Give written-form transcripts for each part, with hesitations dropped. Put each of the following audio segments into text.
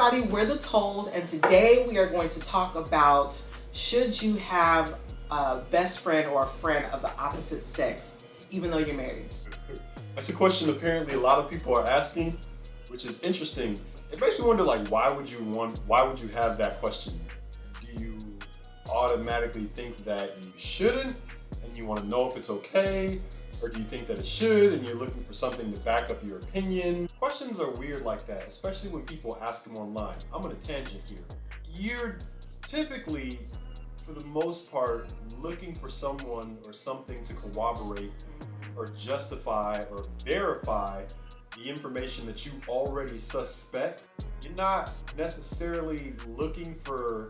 everybody, we're the Towles, and today we are going to talk about should you have a best friend or a friend of the opposite sex, even though you're married? That's a question apparently a lot of people are asking, which is interesting. It makes me wonder, like, why would you have that question? Do you automatically think that you shouldn't and you want to know if it's okay? Or do you think that it should and you're looking for something to back up your opinion? Questions are weird like that, especially when people ask them online. I'm on a tangent here. You're typically, for the most part, looking for someone or something to corroborate or justify or verify the information that you already suspect. You're not necessarily looking for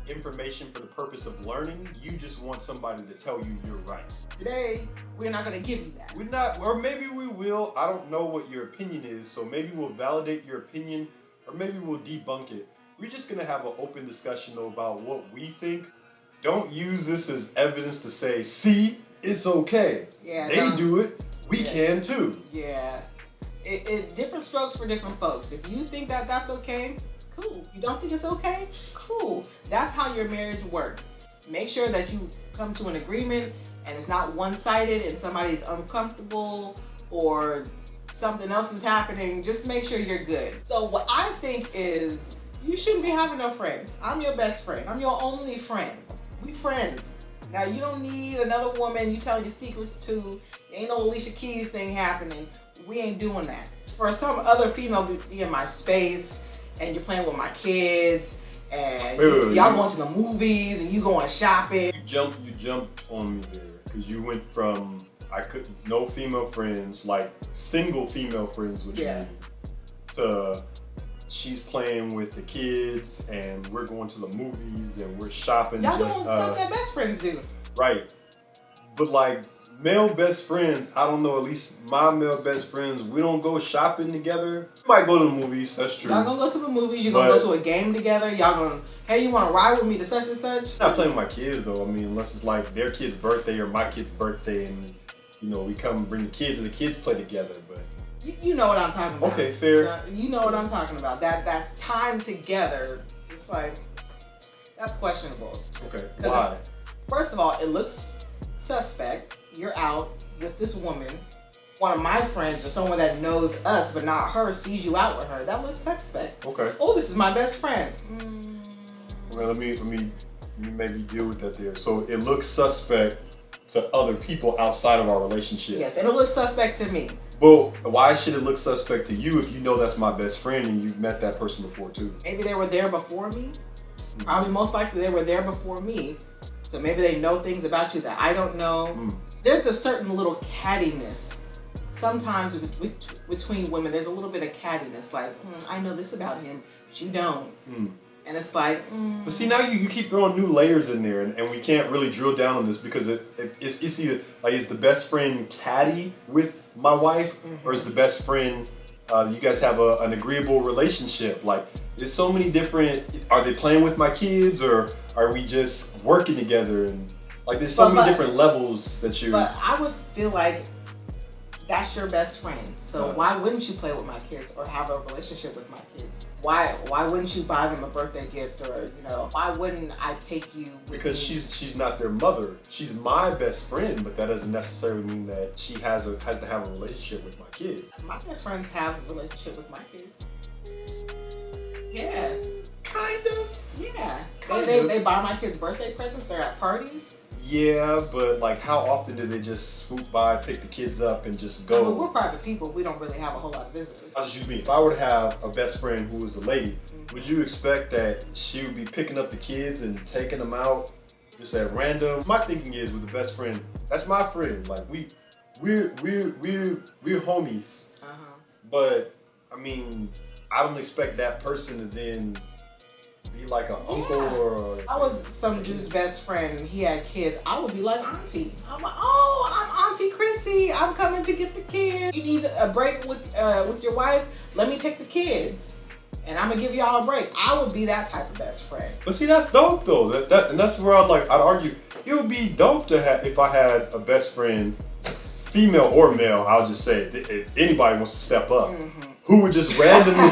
information for the purpose of learning. You just want somebody to tell you you're right. Today, we're not going to give you that. We're not, or maybe we will. I don't know what your opinion is, so maybe we'll validate your opinion, or maybe we'll debunk it. We're just going to have an open discussion though about what we think. Don't use this as evidence to say, see, it's okay. Yeah, they do it, we can too. Yeah. It different strokes for different folks. If you think that that's okay, cool. You don't think it's okay? Cool. That's how your marriage works. Make sure that you come to an agreement and it's not one-sided and somebody's uncomfortable or something else is happening. Just make sure you're good. So what I think is you shouldn't be having no friends. I'm your best friend. I'm your only friend. We friends. Now you don't need another woman you telling your secrets to. Ain't no Alicia Keys thing happening. We ain't doing that. For some other female be in my space and you're playing with my kids and y'all going to the movies and you going shopping. You jumped on me there because you went from no female friends, like single female friends with me, to she's playing with the kids and we're going to the movies and we're shopping. Y'all doing stuff that best friends do. Right. But like male best friends, I don't know, at least my male best friends, we don't go shopping together. We might go to the movies, that's true. Y'all gonna go to the movies, you're gonna go to a game together, y'all gonna, hey, you wanna ride with me to such and such? I'm not playing with my kids though, I mean, unless it's like their kid's birthday or my kid's birthday and, you know, we come and bring the kids and the kids play together, but. You know what I'm talking about. Okay, fair. You know what I'm talking about. That's time together. It's like, that's questionable. Okay, why? First of all, it looks suspect. You're out with this woman. One of my friends or someone that knows us but not her sees you out with her. That looks suspect. Okay. Oh, this is my best friend. Well, let me maybe deal with that there. So it looks suspect to other people outside of our relationship. Yes, and it looks suspect to me. Well, why should it look suspect to you if you know that's my best friend and you've met that person before too? Maybe they were there before me. Probably most likely they were there before me. So maybe they know things about you that I don't know. There's a certain little cattiness. Sometimes between women, there's a little bit of cattiness. Like, I know this about him, but you don't. And it's like, But see, now you keep throwing new layers in there, and we can't really drill down on this because it's either like, is the best friend catty with my wife, or is the best friend you guys have an agreeable relationship? Like, there's so many different. Are they playing with my kids, or are we just working together? And like, there's so many different levels that you. But I would feel like that's your best friend. So why wouldn't you play with my kids or have a relationship with my kids? Why wouldn't you buy them a birthday gift, or why wouldn't I take you with because me? she's not their mother. She's my best friend, but that doesn't necessarily mean that she has to have a relationship with my kids. My best friends have a relationship with my kids. Yeah. Kind of. Yeah. They buy my kids birthday presents, they're at parties. Yeah, but like, how often do they just swoop by, pick the kids up, and just go? No, we're private people. We don't really have a whole lot of visitors. I'll just use me. If I were to have a best friend who was a lady, would you expect that she would be picking up the kids and taking them out just at random? My thinking is, with the best friend, that's my friend. Like, we're homies. But I mean, I don't expect that person to then be like an uncle or. I was some dude's best friend and he had kids. I would be like auntie. I'm like, oh, I'm Auntie Chrissy. I'm coming to get the kids. You need a break with your wife? Let me take the kids, and I'm gonna give y'all a break. I would be that type of best friend. But see, that's dope though. And that's where I'd argue it would be dope to have if I had a best friend, female or male. I'll just say if anybody wants to step up. who would just randomly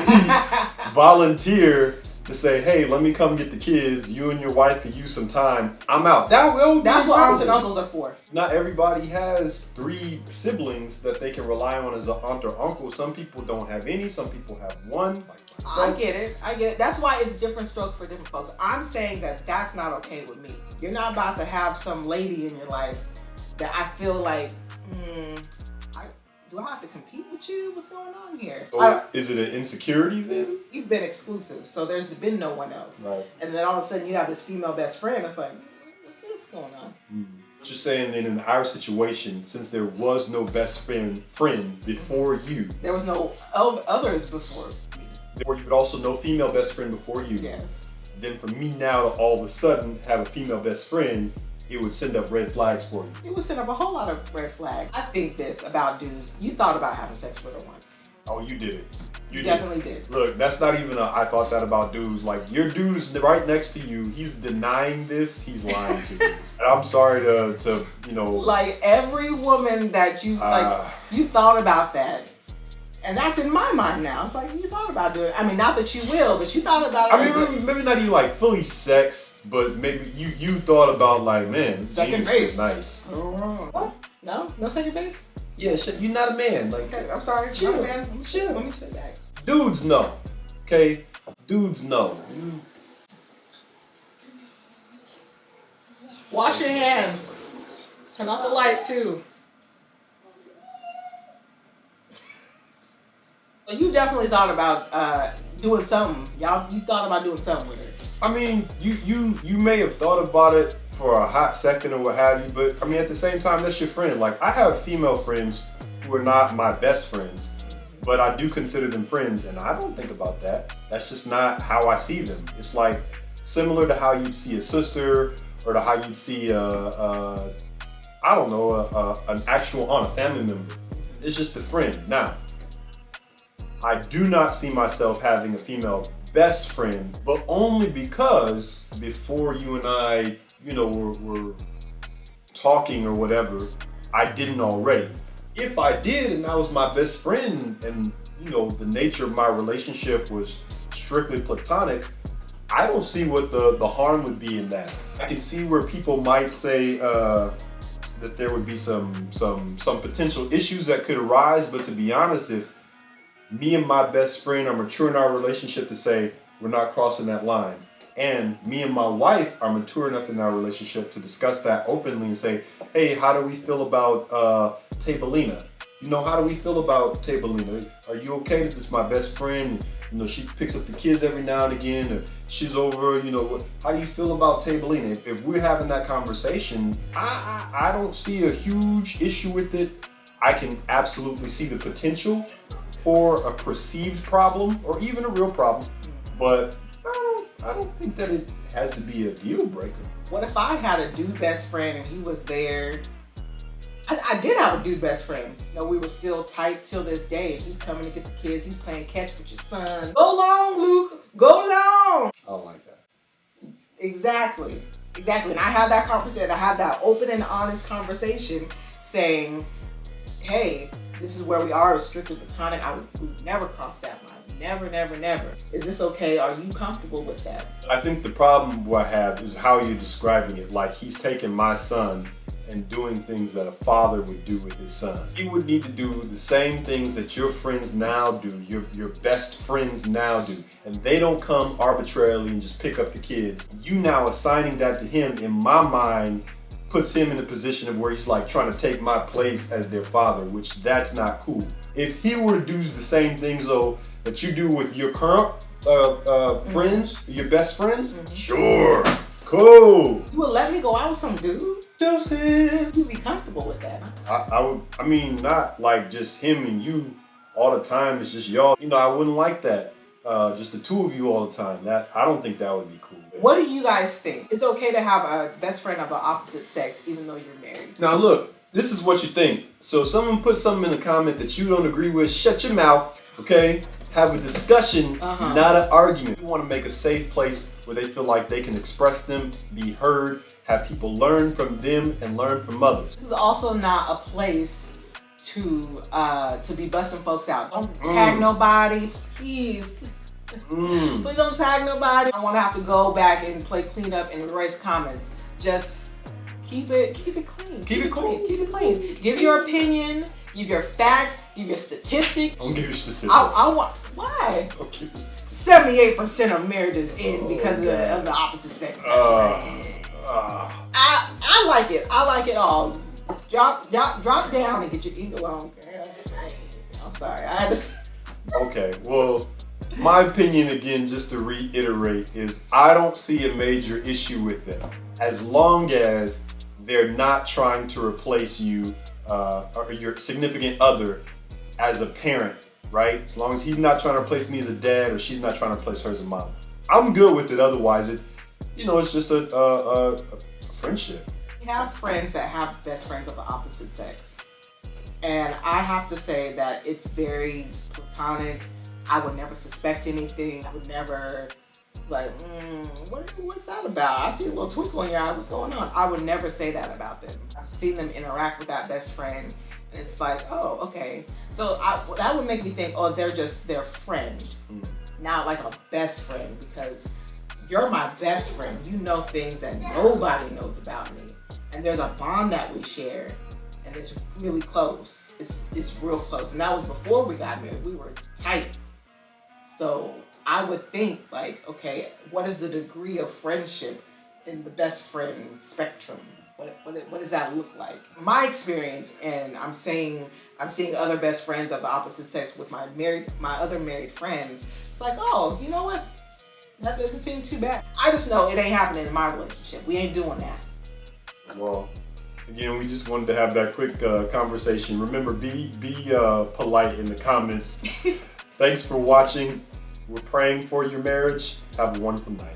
volunteer to say, hey, let me come get the kids. You and your wife could use some time. I'm out. That's what aunts and uncles are for. Not everybody has 3 siblings that they can rely on as an aunt or uncle. Some people don't have any. Some people have 1. Like myself. I get it. That's why it's different strokes for different folks. I'm saying that that's not okay with me. You're not about to have some lady in your life that I feel like, do I have to compete with you? What's going on here? So is it an insecurity then? You've been exclusive, so there's been no one else. Right. And then all of a sudden you have this female best friend. It's like, what's this going on? Just saying that in our situation, since there was no best friend before you. There was no others before me. Or you would also know female best friend before you. Yes. Then for me now to all of a sudden have a female best friend, it would send up red flags for you. It would send up a whole lot of red flags. I think this about dudes. You thought about having sex with her once. Oh, you did it. You definitely did. Look, that's not even I thought that about dudes. Like, your dude's right next to you. He's denying this. He's lying to you. And I'm sorry to Like, every woman that you thought about that. And that's in my mind now. It's like, you thought about doing it. I mean, not that you will, but you thought about it. I mean, maybe not even like fully sex, but maybe you thought about like, man, second base is nice. What? No second base? Yeah, you're not a man. Like, okay, I'm sorry, chill, man. Chill. Let me sit back. Dudes know, okay? Dudes know. Wash your hands. Turn off the light too. So you definitely thought about doing something. You thought about doing something with her. I mean, you may have thought about it for a hot second or what have you, but I mean, at the same time, that's your friend. Like, I have female friends who are not my best friends, but I do consider them friends, and I don't think about that. That's just not how I see them. It's like similar to how you'd see a sister, or to how you'd see an actual aunt, a family member. It's just a friend. Now, I do not see myself having a female best friend, but only because before you and I, were talking or whatever, I didn't already. If I did and that was my best friend and, the nature of my relationship was strictly platonic, I don't see what the harm would be in that. I can see where people might say that there would be some potential issues that could arise, but to be honest, if me and my best friend are mature in our relationship to say we're not crossing that line, and me and my wife are mature enough in our relationship to discuss that openly and say, hey, how do we feel about Tabelina? How do we feel about Tabelina? Are you okay that this is my best friend? She picks up the kids every now and again, or she's over, how do you feel about Tabelina? If we're having that conversation, I don't see a huge issue with it. I can absolutely see the potential for a perceived problem or even a real problem, but I don't think that it has to be a deal breaker. What if I had a dude best friend and he was there? I did have a dude best friend. We were still tight till this day. He's coming to get the kids. He's playing catch with your son. Go long, Luke. Go long. I don't like that. Exactly. And I had that conversation. I had that open and honest conversation saying, hey, this is where we are. It's strictly platonic. I would never cross that line. Never. Is this okay? Are you comfortable with that? I think the problem I have is how you're describing it. Like, he's taking my son and doing things that a father would do with his son. He would need to do the same things that your friends now do, your best friends now do. And they don't come arbitrarily and just pick up the kids. You now assigning that to him, in my mind, puts him in a position of where he's like trying to take my place as their father, which that's not cool. If he were to do the same things though that you do with your current friends, your best friends, sure, cool. You would let me go out with some dude? Doses. You'd be comfortable with that, huh? I would, not like just him and you all the time. It's just y'all. I wouldn't like that. Just the two of you all the time. I don't think that would be cool. What do you guys think? It's okay to have a best friend of the opposite sex even though you're married? Now look, this is what you think. So if someone puts something in a comment that you don't agree with, shut your mouth, okay? Have a discussion, not an argument. You want to make a safe place where they feel like they can express them, be heard, have people learn from them and learn from others. This is also not a place to be busting folks out. Don't tag nobody, please. Please don't tag nobody. I want to have to go back and play cleanup and erase comments. Just keep it clean. Keep it cool. Keep it clean. Give your opinion. Give your facts. Give your statistics. Don't give your statistics. I want. Why? Don't give your statistics. 78% of marriages end because of the opposite sex. I like it. I like it all. Drop down and get your ego on. I'm sorry. I had to. Okay. Well, my opinion again, just to reiterate, is I don't see a major issue with them as long as they're not trying to replace you or your significant other as a parent. Right? As long as he's not trying to replace me as a dad or she's not trying to replace her as a mom. I'm good with it. Otherwise, it's just a friendship. We have friends that have best friends of the opposite sex. And I have to say that it's very platonic. I would never suspect anything. I would never what's that about? I see a little twinkle in your eye. What's going on? I would never say that about them. I've seen them interact with that best friend. It's like, oh, okay. So that would make me think, oh, they're just their friend, not like a best friend, because you're my best friend. You know things that nobody knows about me. And there's a bond that we share, and it's really close. It's real close. And that was before we got married. We were tight. So I would think like, okay, what is the degree of friendship in the best friend spectrum? What does that look like? My experience, and I'm seeing other best friends of the opposite sex with my other married friends. It's like, oh, you know what? That doesn't seem too bad. I just know it ain't happening in my relationship. We ain't doing that. Well, again, we just wanted to have that quick conversation. Remember, be polite in the comments. Thanks for watching. We're praying for your marriage. Have a wonderful night.